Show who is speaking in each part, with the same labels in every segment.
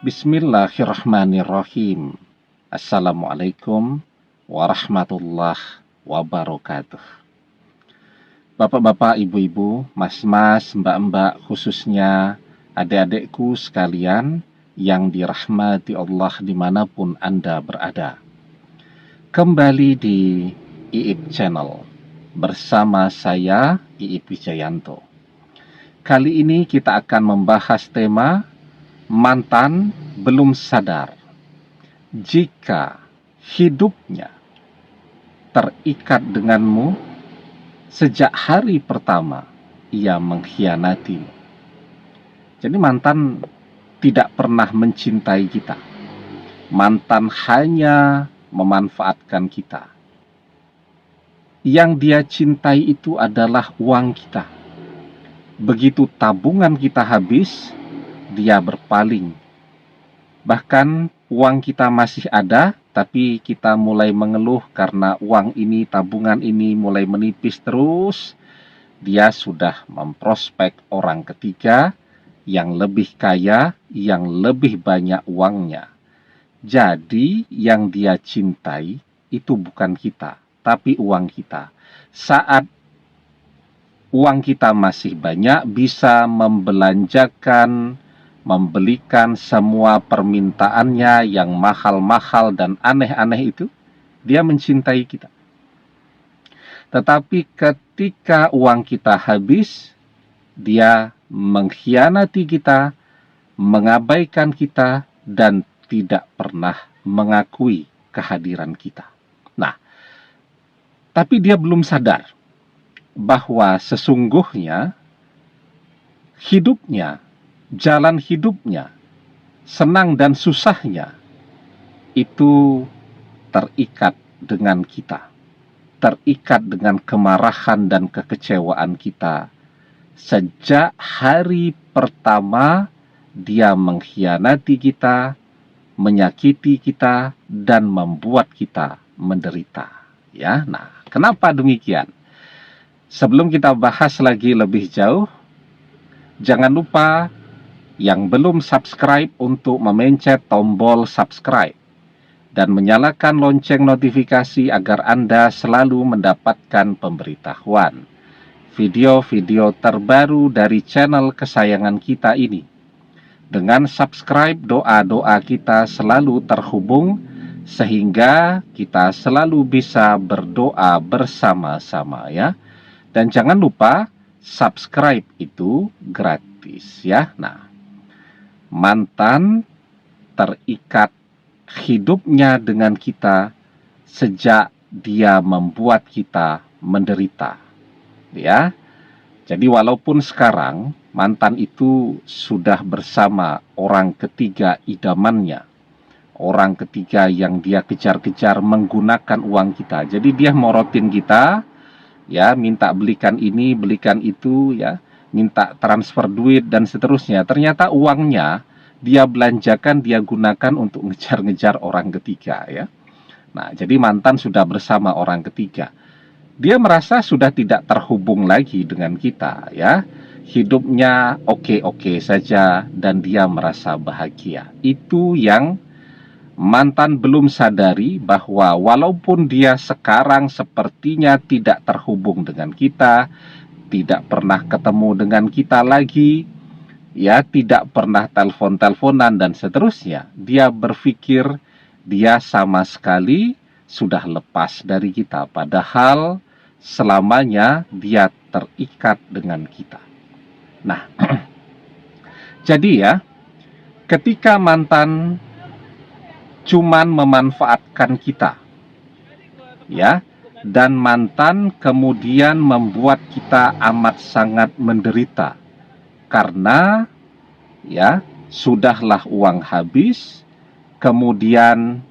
Speaker 1: Bismillahirrahmanirrahim. Assalamualaikum warahmatullahi wabarakatuh. Bapak-bapak, ibu-ibu, mas-mas, mbak-mbak, khususnya adik-adikku sekalian yang dirahmati Allah dimanapun Anda berada. Kembali di Iip Channel bersama saya, Iip Wijayanto. Kali ini kita akan membahas tema mantan belum sadar jika hidupnya terikat denganmu sejak hari pertama ia mengkhianatimu. Jadi mantan tidak pernah mencintai kita. Mantan hanya memanfaatkan kita. Yang dia cintai itu adalah uang kita. Begitu tabungan kita habis, dia berpaling. Bahkan uang kita masih ada, tapi kita mulai mengeluh karena uang ini, tabungan ini mulai menipis terus. Dia sudah memprospek orang ketiga yang lebih kaya, yang lebih banyak uangnya. Jadi yang dia cintai itu bukan kita, tapi uang kita. Saat uang kita masih banyak, bisa membelanjakan, membelikan semua permintaannya yang mahal-mahal dan aneh-aneh itu, dia mencintai kita. Tetapi ketika uang kita habis, dia mengkhianati kita, mengabaikan kita, dan tidak pernah mengakui kehadiran kita. Nah, tapi dia belum sadar bahwa sesungguhnya hidupnya, jalan hidupnya, senang dan susahnya itu terikat dengan kita, terikat dengan kemarahan dan kekecewaan kita. Sejak hari pertama dia mengkhianati kita, menyakiti kita, dan membuat kita menderita. Ya, nah, kenapa demikian? Sebelum kita bahas lagi lebih jauh, jangan lupa yang belum subscribe untuk memencet tombol subscribe dan menyalakan lonceng notifikasi agar Anda selalu mendapatkan pemberitahuan video-video terbaru dari channel kesayangan kita ini. Dengan subscribe, doa-doa kita selalu terhubung sehingga kita selalu bisa berdoa bersama-sama ya. Dan jangan lupa subscribe itu gratis ya. Nah, mantan terikat hidupnya dengan kita sejak dia membuat kita menderita. Ya. Jadi walaupun sekarang mantan itu sudah bersama orang ketiga idamannya, orang ketiga yang dia kejar-kejar menggunakan uang kita. Jadi dia morotin kita, ya, minta belikan ini, belikan itu, ya, minta transfer duit dan seterusnya. Ternyata uangnya dia belanjakan, dia gunakan untuk ngejar-ngejar orang ketiga, ya. Nah, jadi mantan sudah bersama orang ketiga. Dia merasa sudah tidak terhubung lagi dengan kita, ya. Hidupnya oke-oke saja dan dia merasa bahagia. Itu yang mantan belum sadari, bahwa walaupun dia sekarang sepertinya tidak terhubung dengan kita, tidak pernah ketemu dengan kita lagi, ya, tidak pernah telepon-teleponan dan seterusnya, dia berpikir dia sama sekali sudah lepas dari kita, padahal selamanya dia terikat dengan kita. Nah, jadi ya, ketika mantan cuman memanfaatkan kita, ya, dan mantan kemudian membuat kita amat sangat menderita karena, ya, sudahlah uang habis, kemudian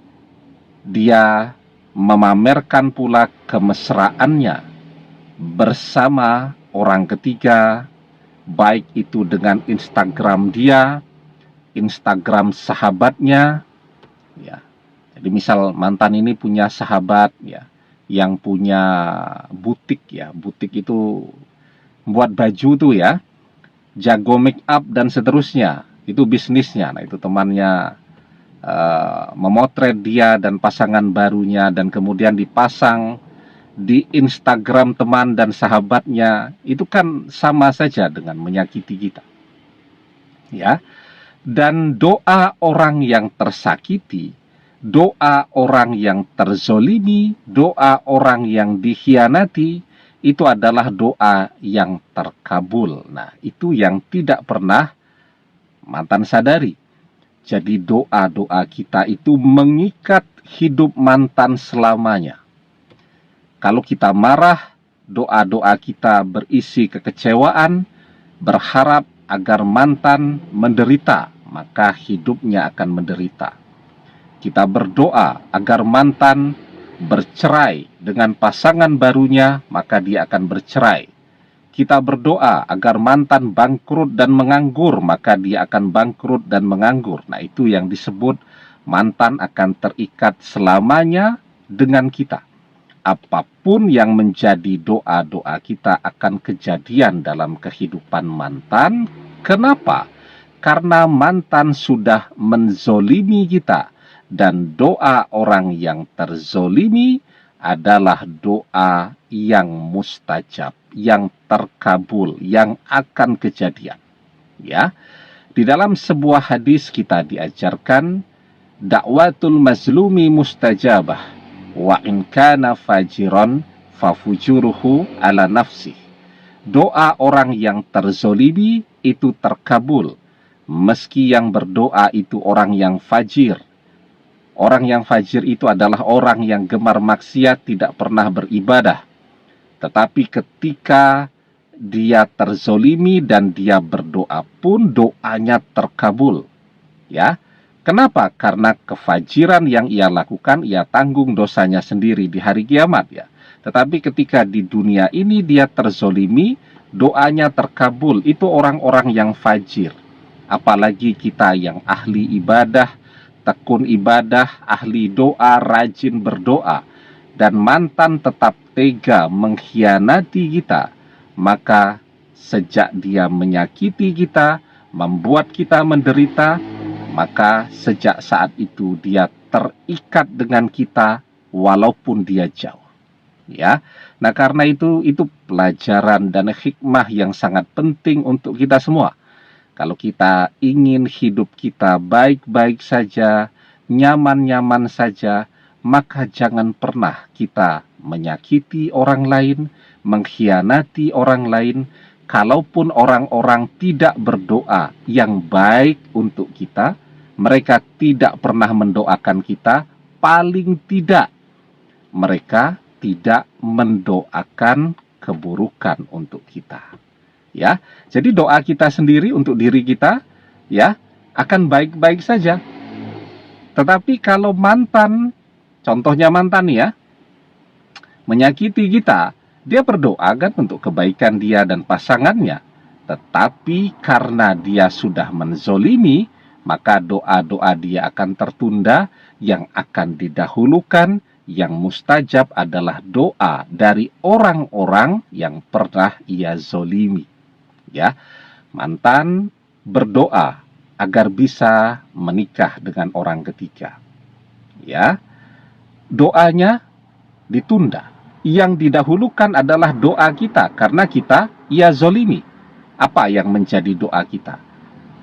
Speaker 1: dia memamerkan pula kemesraannya bersama orang ketiga, baik itu dengan Instagram dia, Instagram sahabatnya, ya. Jadi misal mantan ini punya sahabat, ya, yang punya butik, ya, butik itu buat baju tuh, ya, jago make up dan seterusnya. itu bisnisnya. Nah, itu temannya memotret dia dan pasangan barunya, dan kemudian dipasang di Instagram teman dan sahabatnya. Itu kan sama saja dengan menyakiti kita, ya. Dan doa orang yang tersakiti, doa orang yang terzolimi, doa orang yang dikhianati, itu adalah doa yang terkabul. Nah, itu yang tidak pernah mantan sadari. Jadi doa-doa kita itu mengikat hidup mantan selamanya. Kalau kita marah, doa-doa kita berisi kekecewaan, berharap agar mantan menderita, maka hidupnya akan menderita. Kita berdoa agar mantan bercerai dengan pasangan barunya, maka dia akan bercerai. Kita berdoa agar mantan bangkrut dan menganggur, maka dia akan bangkrut dan menganggur. Nah, itu yang disebut mantan akan terikat selamanya dengan kita. Apapun yang menjadi doa-doa kita akan kejadian dalam kehidupan mantan. Kenapa? Karena mantan sudah menzolimi kita. Dan doa orang yang terzolimi adalah doa yang mustajab, yang terkabul, yang akan kejadian. Ya, di dalam sebuah hadis kita diajarkan dakwatul mazlumi mustajabah, wa in kana fajiran fafujuruhu ala nafsi. Doa orang yang terzolimi itu terkabul, meski yang berdoa itu orang yang fajir. Orang yang fajir itu adalah orang yang gemar maksiat, tidak pernah beribadah. Tetapi ketika dia terzolimi dan dia berdoa pun doanya terkabul. Ya, kenapa? Karena kefajiran yang ia lakukan, ia tanggung dosanya sendiri di hari kiamat, ya. Tetapi ketika di dunia ini dia terzolimi, doanya terkabul. Itu orang-orang yang fajir. Apalagi kita yang ahli ibadah, tekun ibadah, ahli doa, rajin berdoa, dan mantan tetap tega mengkhianati kita, maka sejak dia menyakiti kita, membuat kita menderita, maka sejak saat itu dia terikat dengan kita walaupun dia jauh. Ya. Nah, karena itu pelajaran dan hikmah yang sangat penting untuk kita semua. Kalau kita ingin hidup kita baik-baik saja, nyaman-nyaman saja, maka jangan pernah kita menyakiti orang lain, mengkhianati orang lain. Kalaupun orang-orang tidak berdoa yang baik untuk kita, mereka tidak pernah mendoakan kita, paling tidak mereka tidak mendoakan keburukan untuk kita. Ya, jadi doa kita sendiri untuk diri kita, ya, akan baik-baik saja. Tetapi kalau mantan, contohnya mantan ya, menyakiti kita, dia berdoa kan untuk kebaikan dia dan pasangannya. Tetapi karena dia sudah menzolimi, maka doa-doa dia akan tertunda. Yang akan didahulukan, yang mustajab adalah doa dari orang-orang yang pernah ia zolimi. Ya, mantan berdoa agar bisa menikah dengan orang ketiga. Ya, doanya ditunda. Yang didahulukan adalah doa kita karena kita ia zolimi. Apa yang menjadi doa kita?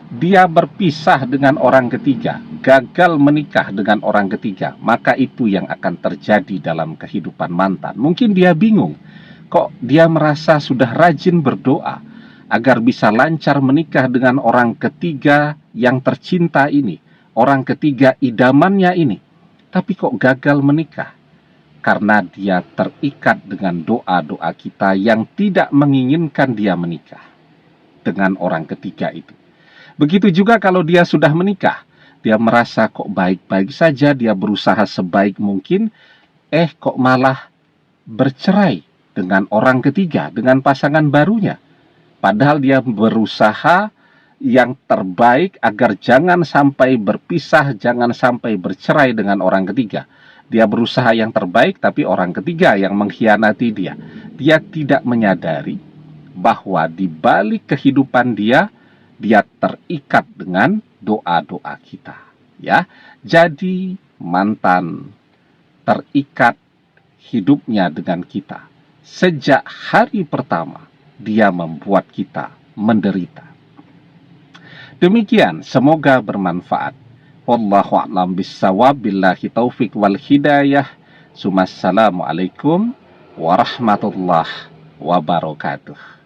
Speaker 1: Dia berpisah dengan orang ketiga, gagal menikah dengan orang ketiga, maka itu yang akan terjadi dalam kehidupan mantan. Mungkin dia bingung, kok dia merasa sudah rajin berdoa agar bisa lancar menikah dengan orang ketiga yang tercinta ini, orang ketiga idamannya ini, tapi kok gagal menikah? Karena dia terikat dengan doa-doa kita yang tidak menginginkan dia menikah dengan orang ketiga itu. Begitu juga kalau dia sudah menikah, dia merasa kok baik-baik saja, dia berusaha sebaik mungkin, kok malah bercerai dengan orang ketiga, dengan pasangan barunya. Padahal dia berusaha yang terbaik agar jangan sampai berpisah, jangan sampai bercerai dengan orang ketiga. Dia berusaha yang terbaik, tapi orang ketiga yang mengkhianati dia. Dia tidak menyadari bahwa di balik kehidupan dia dia terikat dengan doa-doa kita, ya. Jadi mantan terikat hidupnya dengan kita. Sejak hari pertama dia membuat kita menderita. Demikian, semoga bermanfaat. Wallahu a'lam bissawab, billahi taufik wal hidayah. Assalamualaikum warahmatullahi wabarakatuh.